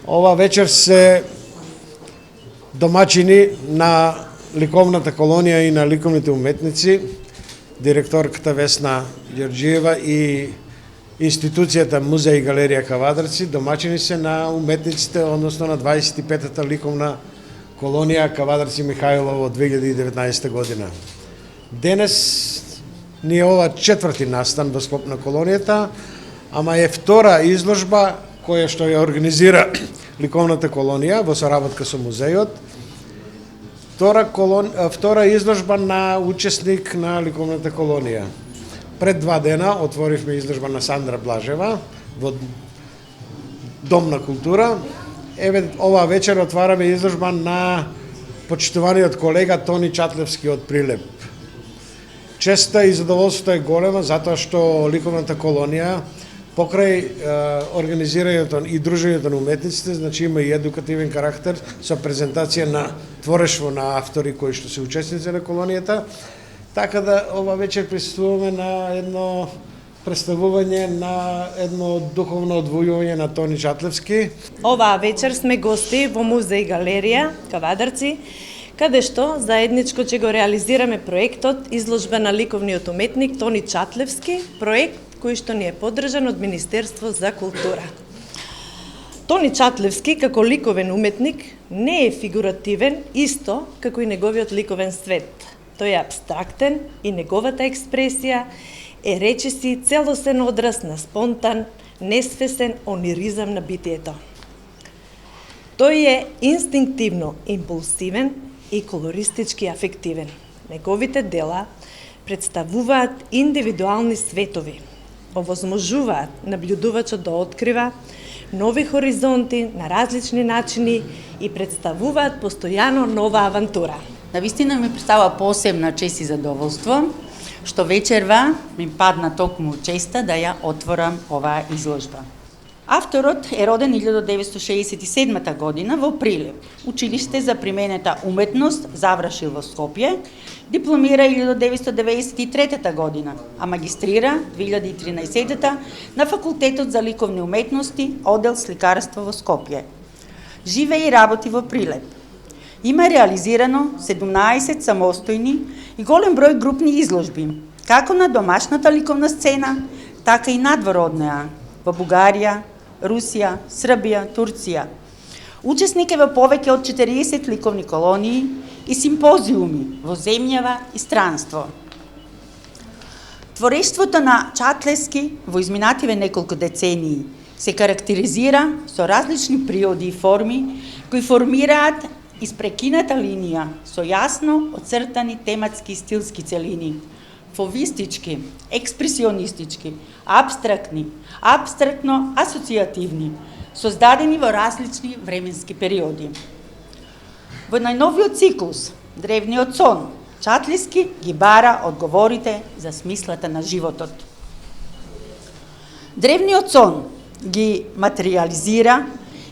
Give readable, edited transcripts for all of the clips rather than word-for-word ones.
Ова вечер се домачини на ликовната колонија и на ликовните уметници, директорката Весна Ѓорѓиева и институцијата Музеј и галерија Кавадарци. Домачини се на уметниците, односно на 25-та ликовна колонија Кавадарци Михајлово од 2019 година. Денес ни е ова четврти настан во склоп на колонијата, ама е втора изложба која што ја организира ликовната колонија во соработка со музејот. Втора изложба на учесник на ликовната колонија. Пред 2 дена отворивме изложба на Сандра Блажева во Дом на култура. Еве ова вечер отвараме изложба на почитуваниот колега Тони Чатлевски од Прилеп. Честа и задоволството е голема затоа што ликовната колонија покрај организирањето и дружењето на уметниците, значи има и едукативен карактер со презентација на творештво на автори кои што се учесници на колонијата. Така да ова вечер присуствуваме на едно представување на едно духовно одвојување на Тони Чатлевски. Оваа вечер сме гости во Музеј галерија Кавадарци, каде што заедничко ќе го реализираме проектот изложба на ликовниот уметник Тони Чатлевски, проект кој што ни е поддржан од Министерство за култура. Тони Чатлевски како ликовен уметник не е фигуративен исто како и неговиот ликовен свет. Тој е абстрактен и неговата експресија е речиси целосен одраз на спонтан, несвесен ониризам на битието. Тој е инстинктивно импулсивен и колористички афективен. Неговите дела представуваат индивидуални светови, овозможуваат наблюдувачот да открива нови хоризонти на различни начини и представуваат постојано нова авантура. Навистина ми представува посебна чест и задоволство што вечерва ми падна токму честа да ја отворам оваа изложба. Авторот е роден 1967 година во Прилеп. Училиште за применета уметност завршил во Скопје, дипломира 1993 година, а магистрира 2013 на Факултетот за ликовни уметности, одел сликарство во Скопје. Живее и работи во Прилеп. Има реализирано 17 самостојни и голем број групни изложби, како на домашната ликовна сцена, така и надвор од неа, во Бугарија, Русија, Србија, Турција. Учесник е во повеќе од 40 ликовни колонии и симпозиуми во земјава и странство. Творештвото на Чатлевски во изминативе неколку децении се карактеризира со различни природи и форми кои формираат испрекината линија со јасно оцртани тематски и стилски целини, фовистички, експресионистички, абстрактни, абстрактно-асоцијативни, создадени во различни временски периоди. Во најновиот циклус, Древниот сон, Чатлевски ги бара одговорите за смислата на животот. Древниот сон ги материализира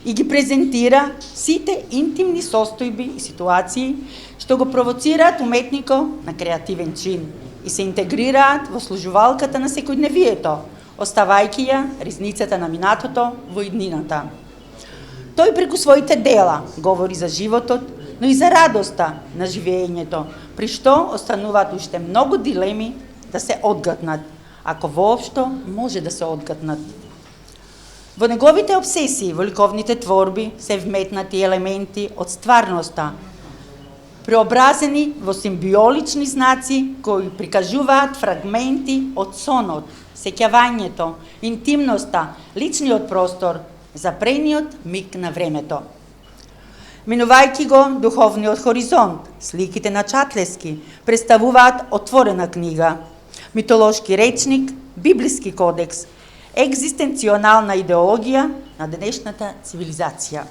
и ги презентира сите интимни состојби и ситуации што го провоцираат уметникот на креативен чин и се интегрираат во служувалката на секојдневието, оставајќи ја ризницата на минатото во иднината. Тој преку своите дела говори за животот, но и за радоста на живеењето, при што остануваат уште многу дилеми да се одгатнат, ако воопшто може да се одгатнат. Во неговите обсесии во ликовните творби се вметнати елементи од стварноста, преобразени во симбиолични знаци кои прикажуваат фрагменти од сонот, сеќавањето, интимноста, личниот простор, запрениот миг на времето. Минувајќи го духовниот хоризонт, сликите на Чатлевски представуваат отворена книга, митолошки речник, библиски кодекс, екзистенционална идеологија на денешната цивилизација.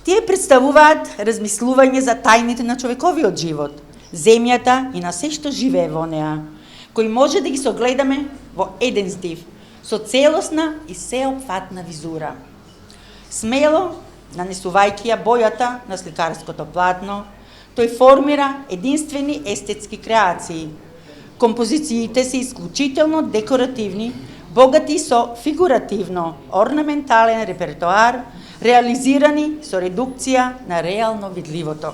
Тие представуваат размислување за тајните на човековиот живот, земјата и на се што живее во неа, кои може да ги согледаме во еден здив, со целосна и сеопфатна визура. Смело, нанесувајќи ја бојата на сликарското платно, тој формира единствени естетски креации. Композициите се исклучително декоративни, богати со фигуративно, орнаментален репертоар, реализирани со редукција на реално видливото.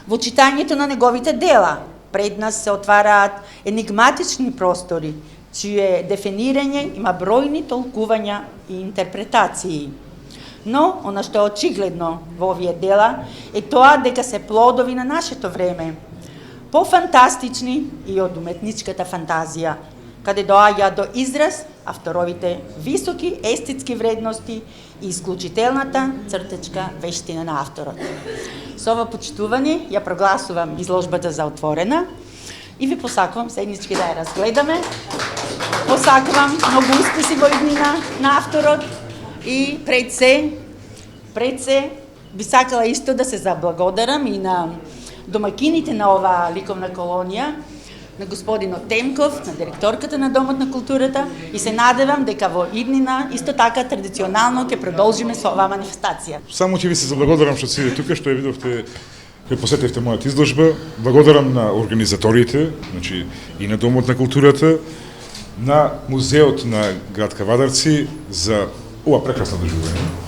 Во читањето на неговите дела, пред нас се отвараат енигматични простори, чие дефинирање има бројни толкувања и интерпретации. Но, она што е очигледно во овие дела е тоа дека се плодови на нашето време, пофантастични и од уметничката фантазија, каде доаѓа до израз авторовите високи естетски вредности и исклучителната цртечка вештина на авторот. Со ова почитување ја прогласувам изложбата за отворена и ви посакувам седнички да ја разгледаме. Посакувам многу успеси во иднина на авторот и пред се би сакала исто да се заблагодарам и на домакините на оваа ликовна колонија, на господинот Темков, на директорката на Домот на културата и се надевам дека во иднина исто така традиционално ќе продолжиме со оваа манифестација. Само ќе ви се заблагодарам што сте тука, што ја видовте, ја посетивте мојата изложба. Благодарам на организаторите, значи и на Домот на културата, на музеот на град Кавадарци за ова прекрасно доживување.